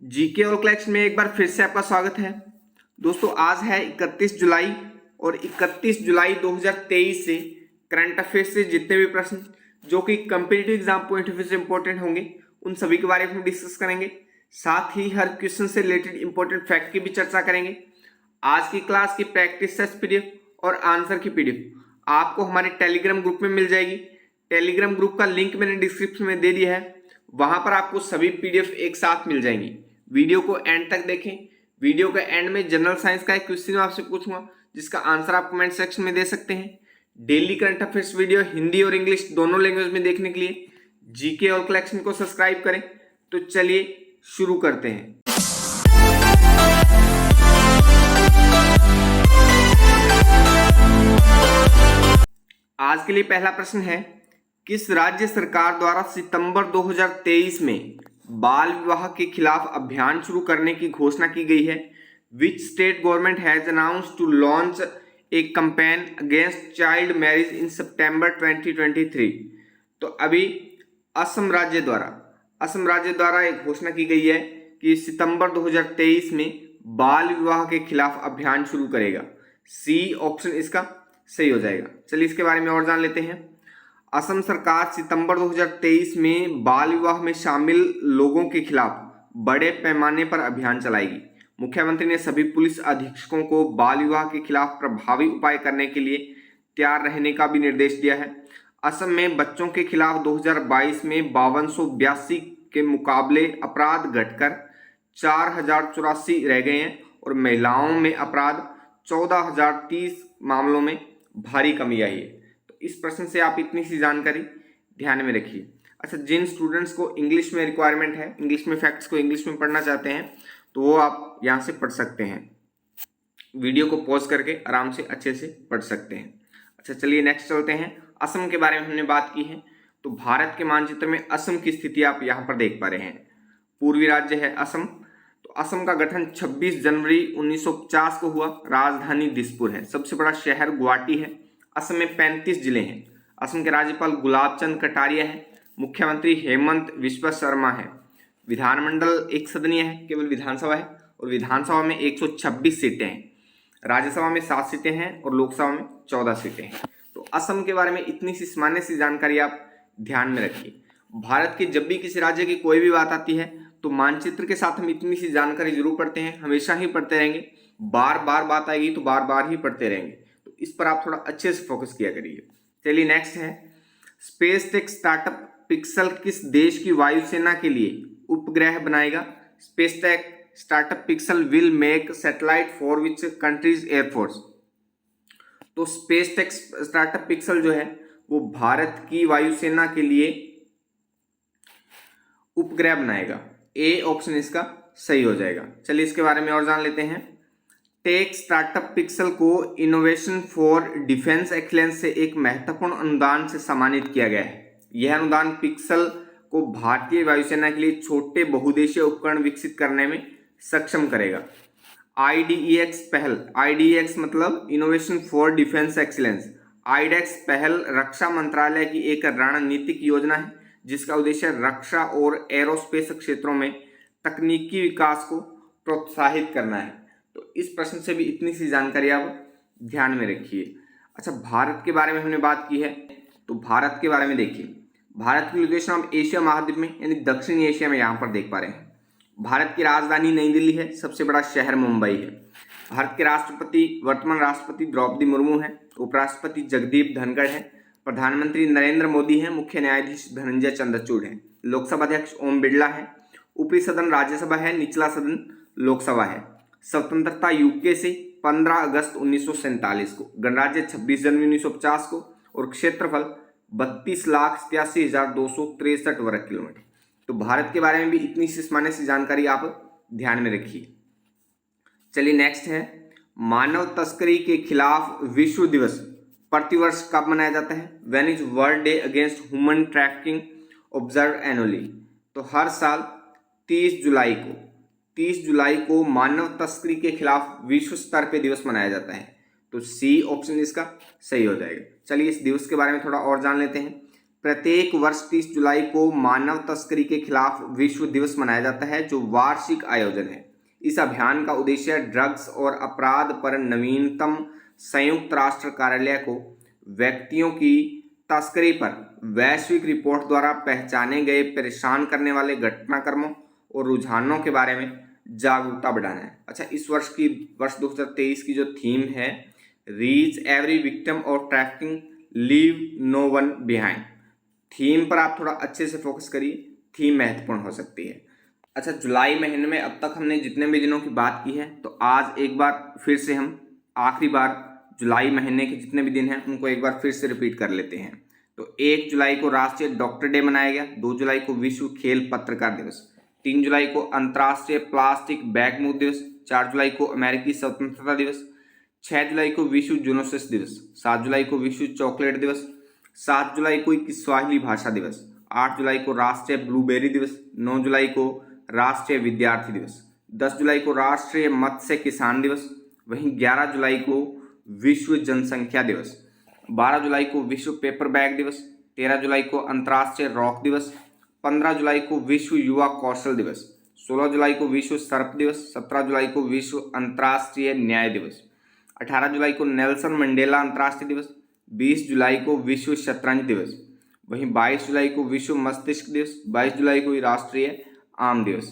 GK और क्लैक्स में एक बार फिर से आपका स्वागत है। दोस्तों आज है 31 जुलाई और 31 जुलाई 2023 से करंट अफेयर्स से जितने भी प्रश्न जो कि competitive exam point of view से इंपॉर्टेंट होंगे उन सभी के बारे में हम डिस्कस करेंगे। साथ ही हर क्वेश्चन से रिलेटेड इंपॉर्टेंट फैक्ट की भी चर्चा करेंगे। आज की क्लास की प्रैक्टिस टेस्ट पीडीएफ और आंसर की पीडीएफ आपको हमारे टेलीग्राम ग्रुप में मिल जाएगी। टेलीग्राम ग्रुप का लिंक मैंने डिस्क्रिप्शन में दे दिया है, वहां पर आपको सभी पीडीएफ एक साथ मिल जाएंगी। वीडियो को एंड तक देखें। वीडियो के एंड में जनरल साइंस का एक क्वेश्चन आपसे पूछूंगा जिसका आंसर आप कमेंट सेक्शन में दे सकते हैं। Daily current affairs video Hindi और इंग्लिश दोनों लैंग्वेज में देखने के लिए जीके और कलेक्शन को सब्सक्राइब करें। तो चलिए शुरू करते हैं। आज के लिए पहला प्रश्न है, किस राज्य सरकार द्वारा सितंबर 2023 में बाल विवाह के खिलाफ अभियान शुरू करने की घोषणा की गई है? Which state government has announced to launch a campaign against child marriage in September 2023? तो अभी असम राज्य द्वारा एक घोषणा की गई है कि सितंबर 2023 में बाल विवाह के खिलाफ अभियान शुरू करेगा। सी ऑप्शन इसका सही हो जाएगा। चलिए इसके बारे में और जान लेते हैं। असम सरकार सितंबर 2023 में बाल विवाह में शामिल लोगों के खिलाफ बड़े पैमाने पर अभियान चलाएगी। मुख्यमंत्री ने सभी पुलिस अधीक्षकों को बाल विवाह के खिलाफ प्रभावी उपाय करने के लिए तैयार रहने का भी निर्देश दिया है। असम में बच्चों के खिलाफ 2022 में 5282 के मुकाबले अपराध घटकर 4084 रह गए हैं और महिलाओं में अपराध 14030 मामलों में भारी कमी आई है। तो इस प्रश्न से आप इतनी सी जानकारी ध्यान में रखिए। अच्छा, जिन स्टूडेंट्स को इंग्लिश में रिक्वायरमेंट है, इंग्लिश में फैक्ट्स को इंग्लिश में पढ़ना चाहते हैं, तो वो आप यहाँ से पढ़ सकते हैं। वीडियो को पॉज करके आराम से अच्छे से पढ़ सकते हैं। अच्छा चलिए नेक्स्ट चलते हैं। असम के बारे में हमने बात की है, तो भारत के मानचित्र में असम की स्थिति आप यहाँ पर देख पा रहे हैं। पूर्वी राज्य है असम। तो असम का गठन 26 जनवरी 1950 को हुआ। राजधानी दिसपुर है। सबसे बड़ा शहर गुवाहाटी है। असम में 35 जिले हैं। असम के राज्यपाल गुलाब चंद कटारिया है। मुख्यमंत्री हेमंत विश्व शर्मा है। विधानमंडल एक सदनीय है, केवल विधानसभा है, और विधानसभा में 126 सीटें हैं। राज्यसभा में 7 सीटें हैं और लोकसभा में 14 सीटें हैं। तो असम के बारे में इतनी सी सामान्य सी जानकारी आप ध्यान में रखिए। भारत के जब भी किसी राज्य की कोई भी बात आती है तो मानचित्र के साथ हम इतनी सी जानकारी जरूर पढ़ते हैं, हमेशा ही पढ़ते रहेंगे। बार बार बात आएगी तो बार बार ही पढ़ते रहेंगे। तो इस पर आप थोड़ा अच्छे से फोकस किया करिए। चलिए नेक्स्ट है, स्पेस टेक स्टार्टअप पिक्सल किस देश की वायुसेना के लिए उपग्रह बनाएगा? Space tech startup pixel will make satellite for which countries air force? तो स्पेस टेक स्टार्टअप पिक्सल जो है वो भारत की वायुसेना के लिए उपग्रह बनाएगा। ए ऑप्शन इसका सही हो जाएगा। चलिए इसके बारे में और जान लेते हैं। टेक स्टार्टअप पिक्सल को इनोवेशन फॉर डिफेंस एक्सीलेंस से एक महत्वपूर्ण अनुदान से सम्मानित किया गया है। यह अनुदान पिक्सल को भारतीय वायुसेना के लिए छोटे बहुउद्देशीय उपकरण विकसित करने में सक्षम करेगा। IDEX पहल, IDEX मतलब innovation for defence excellence, IDEX पहल रक्षा मंत्रालय की एक रणनीतिक योजना है जिसका उद्देश्य रक्षा और एरोस्पेस क्षेत्रों में तकनीकी विकास को प्रोत्साहित करना है। तो इस प्रश्न से भी इतनी सी जानकारी आप ध्यान में रखिए। अच्छा, भारत के बारे में हमने बात की है, तो भारत के बारे में देखिए। भारत की लोकेशन हम एशिया महाद्वीप में यानी दक्षिणी एशिया में यहाँ पर देख पा रहे हैं। भारत की राजधानी नई दिल्ली है। सबसे बड़ा शहर मुंबई है। भारत के राष्ट्रपति वर्तमान राष्ट्रपति द्रौपदी मुर्मू है। उपराष्ट्रपति जगदीप धनखड़ है। प्रधानमंत्री नरेंद्र मोदी हैं। मुख्य न्यायाधीश धनंजय चंद्रचूड़ हैं। लोकसभा अध्यक्ष ओम बिरला है। ऊपरी सदन राज्यसभा है। निचला सदन लोकसभा है। स्वतंत्रता यूके से 15 अगस्त 1947 को, गणराज्य 26 जनवरी 1950 को, और क्षेत्रफल 32,87,263 वर्ग किलोमीटर। तो भारत के बारे में भी इतनी सी सामान्य सी जानकारी आप ध्यान में रखिए। चलिए नेक्स्ट है, मानव तस्करी के खिलाफ विश्व दिवस प्रतिवर्ष कब मनाया जाता है? When is world day against human trafficking observe annually? तो हर साल 30 जुलाई को मानव तस्करी के खिलाफ विश्व स्तर पे दिवस मनाया जाता है। तो सी ऑप्शन इसका सही हो जाएगा। चलिए इस दिवस के बारे में थोड़ा और जान लेते हैं। प्रत्येक वर्ष 30 जुलाई को मानव तस्करी के खिलाफ विश्व दिवस मनाया जाता है, जो वार्षिक आयोजन है। इस अभियान का उद्देश्य ड्रग्स और अपराध पर नवीनतम संयुक्त राष्ट्र कार्यालय को व्यक्तियों की तस्करी पर वैश्विक रिपोर्ट द्वारा पहचाने गए परेशान करने वाले घटनाक्रमों और रुझानों के बारे में जागरूकता बढ़ाना है। अच्छा, इस वर्ष 2023 की जो थीम है, रीच एवरी विक्टिम और trafficking, leave no one behind. Theme पर आप थोड़ा अच्छे से फोकस करिए, थीम महत्वपूर्ण हो सकती है। अच्छा, जुलाई महीने में अब तक हमने जितने भी दिनों की बात की है, तो आज एक बार फिर से हम आखिरी बार जुलाई महीने के जितने भी दिन हैं उनको एक बार फिर से रिपीट कर लेते हैं। तो 1 जुलाई को राष्ट्रीय डॉक्टर डे मनाया गया, 2 जुलाई को विश्व खेल पत्रकार दिवस, 3 जुलाई को अंतर्राष्ट्रीय प्लास्टिक बैग मुक्त दिवस, 4 जुलाई को अमेरिकी स्वतंत्रता दिवस, 6 जुलाई को विश्व जूनोसिस दिवस, 7 जुलाई को विश्व चॉकलेट दिवस, 7 जुलाई को किस्वाहिली भाषा दिवस, 8 जुलाई को राष्ट्रीय ब्लूबेरी दिवस, 9 जुलाई को राष्ट्रीय विद्यार्थी दिवस, 10 जुलाई को राष्ट्रीय मत्स्य किसान दिवस, वहीं 11 जुलाई को विश्व जनसंख्या दिवस, 12 जुलाई को विश्व पेपर बैग दिवस, 13 जुलाई को अंतर्राष्ट्रीय रॉक दिवस, 15 जुलाई को विश्व युवा कौशल दिवस, 16 जुलाई को विश्व सर्प दिवस, 17 जुलाई को विश्व अंतर्राष्ट्रीय न्याय दिवस, 18 जुलाई को नेल्सन मंडेला अंतर्राष्ट्रीय दिवस, 20 जुलाई को विश्व शतरंज दिवस, वहीं 22 जुलाई को विश्व मस्तिष्क दिवस, 22 जुलाई को राष्ट्रीय आम दिवस,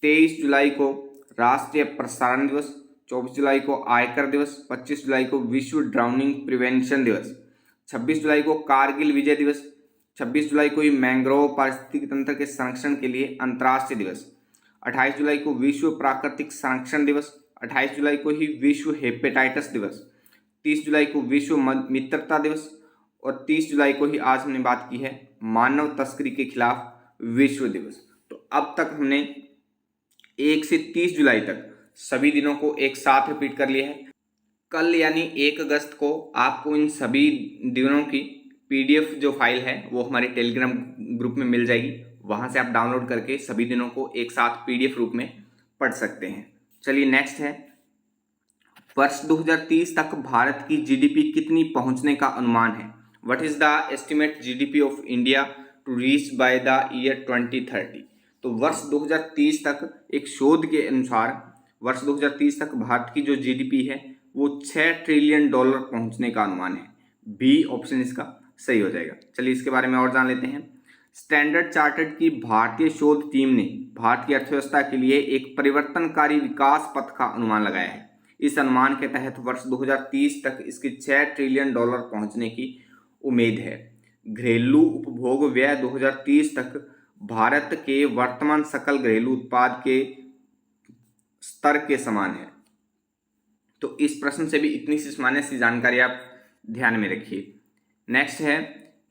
23 जुलाई को राष्ट्रीय प्रसारण दिवस, 24 जुलाई को आयकर दिवस, 25 जुलाई को विश्व ड्राउनिंग प्रिवेंशन दिवस, 26 जुलाई को कारगिल विजय दिवस, 26 जुलाई को ही मैंग्रोव पारिस्थितिकी तंत्र के संरक्षण के लिए अंतर्राष्ट्रीय दिवस, 28 जुलाई को विश्व प्राकृतिक संरक्षण दिवस, 28 जुलाई को ही विश्व हेपेटाइटिस दिवस, 30 जुलाई को विश्व मित्रता दिवस और 30 जुलाई को ही आज हमने बात की है मानव तस्करी के खिलाफ विश्व दिवस। तो अब तक हमने 1 से 30 जुलाई तक सभी दिनों को एक साथ रिपीट कर लिया है। कल यानी 1 अगस्त को आपको इन सभी दिनों की PDF जो फाइल है वो हमारे टेलीग्राम ग्रुप में मिल जाएगी, वहां से आप डाउनलोड करके सभी दिनों को एक साथ PDF रूप में पढ़ सकते हैं। चलिए नेक्स्ट है, वर्ष 2030 तक भारत की GDP कितनी पहुंचने का अनुमान है? What is the estimate GDP of India to reach by the year 2030? तो वर्ष 2030 तक एक शोध के अनुसार वर्ष 2030 तक भारत की जो GDP है वो $6 ट्रिलियन पहुंचने का अनुमान है। बी ऑप्शन इसका सही हो जाएगा। चलिए इसके बारे में और जान लेते हैं। स्टैंडर्ड चार्टर्ड की भारतीय शोध टीम ने भारत की अर्थव्यवस्था के लिए एक परिवर्तनकारी विकास पथ का अनुमान लगाया है। इस अनुमान के तहत वर्ष 2030 तक इसके $6 ट्रिलियन पहुंचने की उम्मीद है। घरेलू उपभोग व्यय 2030 तक भारत के वर्तमान सकल घरेलू उत्पाद के स्तर के समान है। तो इस प्रश्न से भी इतनी सी सामान्य सी जानकारी आप ध्यान में रखिए। नेक्स्ट है,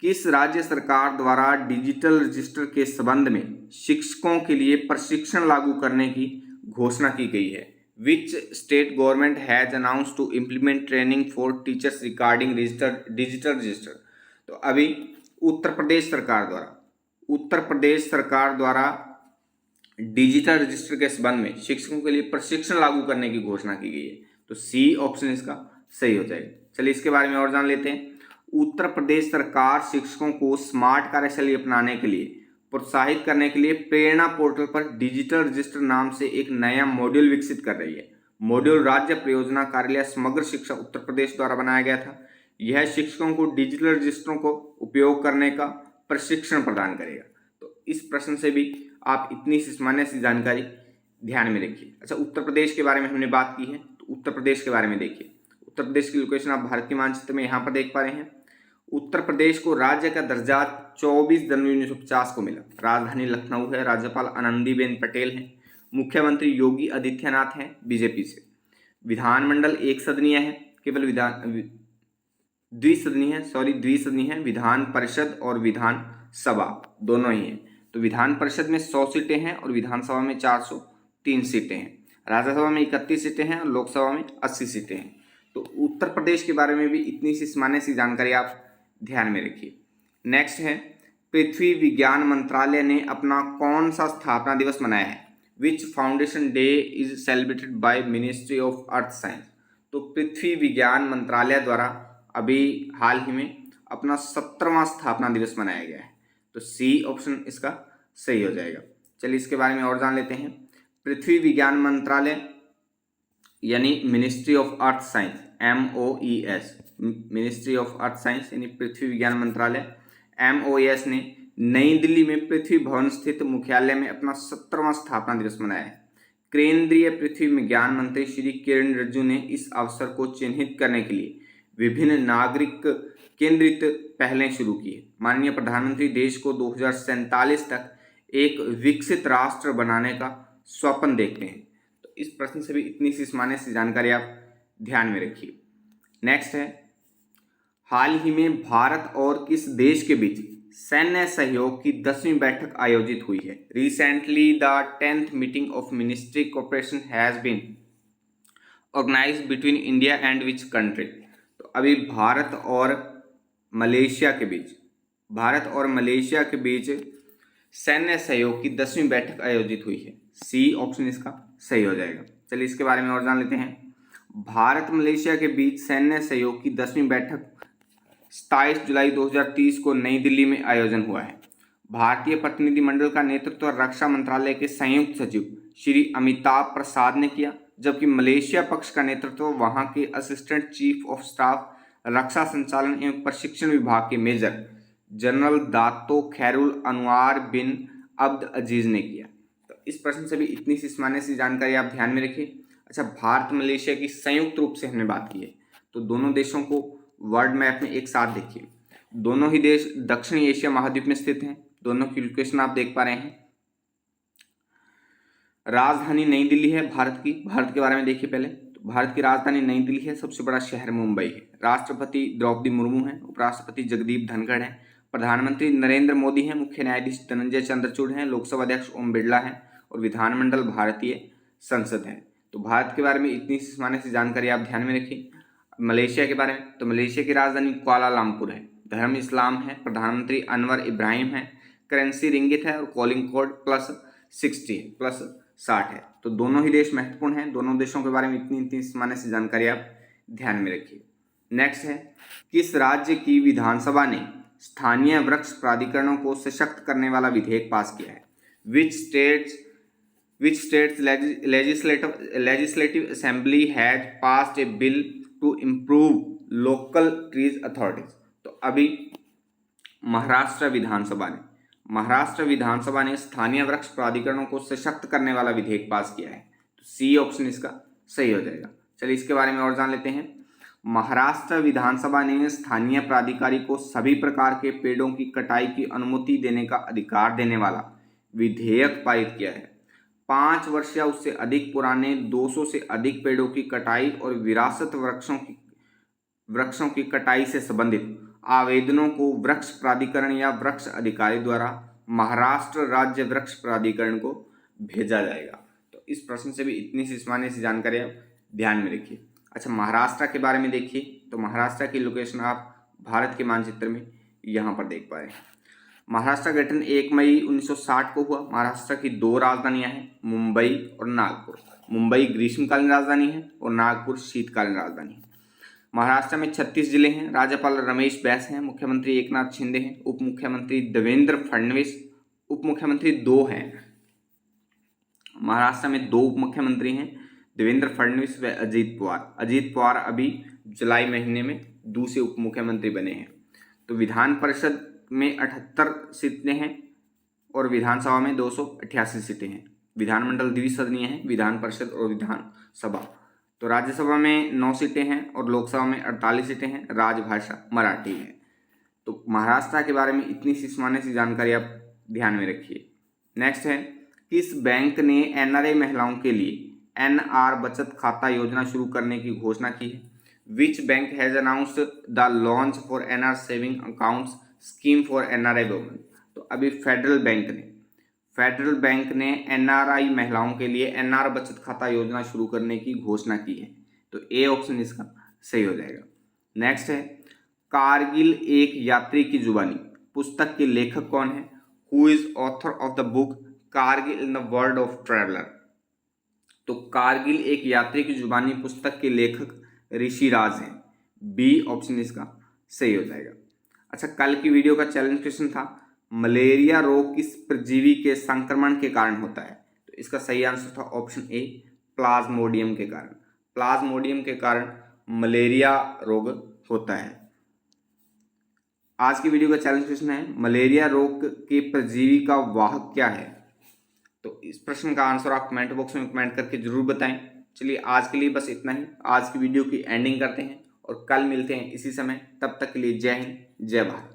किस राज्य सरकार द्वारा डिजिटल रजिस्टर के संबंध में शिक्षकों के लिए प्रशिक्षण लागू करने की घोषणा की गई है? Which state government has announced to implement training for teachers regarding digital register? तो अभी उत्तर प्रदेश सरकार द्वारा डिजिटल रजिस्टर के संबंध में शिक्षकों के लिए प्रशिक्षण लागू करने की घोषणा की गई है। तो सी ऑप्शन इसका सही हो जाएगा। चलिए इसके बारे में और जान लेते हैं। उत्तर प्रदेश सरकार शिक्षकों को स्मार्ट कार्यशैली अपनाने के लिए प्रोत्साहित करने के लिए प्रेरणा पोर्टल पर डिजिटल रजिस्टर नाम से एक नया मॉड्यूल विकसित कर रही है। मॉड्यूल राज्य परियोजना कार्यालय समग्र शिक्षा उत्तर प्रदेश द्वारा बनाया गया था। यह शिक्षकों को डिजिटल रजिस्टरों को उपयोग करने का प्रशिक्षण प्रदान करेगा। तो इस प्रश्न से भी आप इतनी सी सामान्य सी जानकारी ध्यान में रखिए। अच्छा, उत्तर प्रदेश के बारे में हमने बात की है, तो उत्तर प्रदेश के बारे में देखिए। उत्तर प्रदेश की लोकेशन आप भारत के मानचित्र में यहाँ पर देख पा रहे हैं। उत्तर प्रदेश को राज्य का दर्जा 24 जनवरी 1950 को मिला। राजधानी लखनऊ है, राज्यपाल आनंदीबेन पटेल हैं, मुख्यमंत्री योगी आदित्यनाथ हैं बीजेपी से। विधानमंडल एक सदनीय है, केवल द्विसदनीय है। विधान परिषद और विधान सभा दोनों ही हैं। तो विधान परिषद में 100 सीटें हैं और विधानसभा में 403 सीटें हैं। राज्यसभा में 31 सीटें हैं और लोकसभा में 80 सीटें हैं। तो उत्तर प्रदेश के बारे में भी इतनी सी सामान्य सी जानकारी आप ध्यान में रखिए। नेक्स्ट है, पृथ्वी विज्ञान मंत्रालय ने अपना कौन सा स्थापना दिवस मनाया है? Which foundation day is celebrated by ministry of earth science? तो पृथ्वी विज्ञान मंत्रालय द्वारा अभी हाल ही में अपना 17वां स्थापना दिवस मनाया गया है। तो सी ऑप्शन इसका सही हो जाएगा। चलिए इसके बारे में और जान लेते हैं। पृथ्वी विज्ञान मंत्रालय यानी ministry of earth science, MOES, ministry of earth science यानी पृथ्वी विज्ञान मंत्रालय MOES ने नई दिल्ली में पृथ्वी भवन स्थित मुख्यालय में अपना 17वां स्थापना दिवस मनाया है। केंद्रीय पृथ्वी विज्ञान मंत्री श्री किरण रिजिजू ने इस अवसर को चिन्हित करने के लिए विभिन्न नागरिक केंद्रित पहलें शुरू की है। माननीय प्रधानमंत्री देश को 2047 तक एक विकसित राष्ट्र बनाने का स्वप्न देखते हैं। तो इस प्रश्न से भी इतनी सी सामान्य सी जानकारी आप ध्यान में रखिए। नेक्स्ट है, हाल ही में भारत और किस देश के बीच सैन्य सहयोग की 10वीं बैठक आयोजित हुई है? Recently the 10th meeting of ministry cooperation has been organised between India and which country? तो अभी भारत और मलेशिया के बीच सैन्य सहयोग की 10वीं बैठक आयोजित हुई है। सी ऑप्शन इसका सही हो जाएगा। चलिए इसके बारे में और जान लेते हैं। भारत मलेशिया के बीच सैन्य सहयोग की 10वीं बैठक 27 जुलाई 2030 को नई दिल्ली में आयोजन हुआ है। भारतीय प्रतिनिधिमंडल का नेतृत्व रक्षा मंत्रालय के संयुक्त सचिव श्री अमिताभ प्रसाद ने किया, जबकि मलेशिया पक्ष का नेतृत्व वहां के असिस्टेंट चीफ ऑफ स्टाफ रक्षा संचालन एवं प्रशिक्षण विभाग के मेजर जनरल दातो खैरुल अनवार बिन अब्द अजीज ने किया। तो इस प्रश्न से भी इतनी सी सामान्य सी जानकारी आप ध्यान में रखिए। अच्छा, भारत मलेशिया की संयुक्त रूप से हमने बात की है, तो दोनों देशों को वर्ल्ड मैप में एक साथ देखिए। दोनों ही देश दक्षिणी एशिया महाद्वीप में स्थित हैं। दोनों की लोकेशन आप देख पा रहे हैं। राजधानी नई दिल्ली है भारत की। भारत के बारे में देखिए पहले, तो भारत की राजधानी नई दिल्ली है। सबसे बड़ा शहर मुंबई है। राष्ट्रपति द्रौपदी मुर्मू है। उपराष्ट्रपति जगदीप धनखड़ है। प्रधानमंत्री नरेंद्र मोदी हैं। मुख्य न्यायाधीश धनंजय चंद्रचूड़ हैं। लोकसभा अध्यक्ष ओम बिरला हैं और विधानमंडल भारतीय संसद है। तो भारत के बारे में इतनी सामान्य सी जानकारी आप ध्यान में रखिए। मलेशिया के बारे में, तो मलेशिया की राजधानी कुआलालंपुर है। धर्म इस्लाम है। प्रधानमंत्री अनवर इब्राहिम है। करेंसी रिंगिट है और कॉलिंग कोड +60 है। तो दोनों ही देश महत्वपूर्ण हैं। दोनों देशों के बारे में इतनी सामान्य सी जानकारी आप ध्यान में रखिए। नेक्स्ट है, किस राज्य की विधानसभा ने स्थानीय वृक्ष प्राधिकरणों को सशक्त करने वाला विधेयक पास किया है? Which state's legislative assembly had passed a bill to improve local trees authorities? तो अभी महाराष्ट्र विधानसभा ने स्थानीय वृक्ष प्राधिकरणों को सशक्त करने वाला विधेयक पास किया है। तो सी ऑप्शन इसका सही हो जाएगा। चलिए इसके बारे में और जान लेते हैं। महाराष्ट्र विधानसभा ने स्थानीय प्राधिकारी को सभी प्रकार के पेड़ों की कटाई की अनुमति देने का अधिकार देने वाला विधेयक पारित किया है। 5 वर्ष या उससे अधिक पुराने 200 से अधिक पेड़ों की कटाई और विरासत वृक्षों की कटाई से संबंधित आवेदनों को वृक्ष प्राधिकरण या वृक्ष अधिकारी द्वारा महाराष्ट्र राज्य वृक्ष प्राधिकरण को भेजा जाएगा। तो इस प्रश्न से भी इतनी सी सामान्य सी जानकारी आप ध्यान में रखिए। अच्छा, महाराष्ट्र के बारे में देखिए, तो महाराष्ट्र की लोकेशन आप भारत के मानचित्र में यहाँ पर देख पा रहे हैं। महाराष्ट्र का गठन 1 मई 1960 को हुआ। महाराष्ट्र की 2 राजधानियां हैं, मुंबई और नागपुर। मुंबई ग्रीष्मकालीन राजधानी है और नागपुर शीतकालीन राजधानी है। महाराष्ट्र में 36 जिले हैं। राज्यपाल रमेश बैस हैं। मुख्यमंत्री एकनाथ शिंदे हैं। उप मुख्यमंत्री देवेंद्र फडणवीस। उप मुख्यमंत्री 2 हैं। महाराष्ट्र में 2 उप मुख्यमंत्री हैं, देवेंद्र फडणवीस व अजीत पवार। अजीत पवार अभी जुलाई महीने में दूसरे उप मुख्यमंत्री बने हैं। तो विधान परिषद में 78 सीटें हैं और विधानसभा में 288 सीटें हैं। विधानमंडल द्विसदनीय है, विधान परिषद और विधानसभा। तो राज्यसभा में 9 सीटें हैं और लोकसभा में 48 सीटें हैं। राजभाषा मराठी है। तो महाराष्ट्र के बारे में इतनी सी सामान्य सी जानकारी आप ध्यान में रखिए। नेक्स्ट है, किस बैंक ने एनआरआई महिलाओं के लिए एनआर बचत खाता योजना शुरू करने की घोषणा की है? Which bank has announced the launch for NR saving accounts scheme for NRI women? तो अभी फेडरल बैंक ने एनआरआई महिलाओं के लिए एनआर बचत खाता योजना शुरू करने की घोषणा की है। तो ए ऑप्शन इसका सही हो जाएगा। नेक्स्ट है, कारगिल एक यात्री की जुबानी पुस्तक के लेखक कौन है? Who is author of the book Kargil in the world of traveller? तो कारगिल एक यात्री की जुबानी पुस्तक के लेखक ऋषिराज हैं। बी ऑप्शन इसका सही हो जाएगा। अच्छा, कल की वीडियो का चैलेंज क्वेश्चन था मलेरिया रोग किस परजीवी के संक्रमण के कारण होता है? तो इसका सही आंसर था ऑप्शन ए, प्लाज्मोडियम के कारण। प्लाज्मोडियम के कारण मलेरिया रोग होता है। आज की वीडियो का चैलेंज क्वेश्चन है मलेरिया रोग के परजीवी का वाहक क्या है? तो इस प्रश्न का आंसर आप कमेंट बॉक्स में कमेंट करके जरूर बताएं। चलिए आज के लिए बस इतना ही। आज की वीडियो की एंडिंग करते हैं और कल मिलते हैं इसी समय। तब तक के लिए जय हिंद, जय भारत।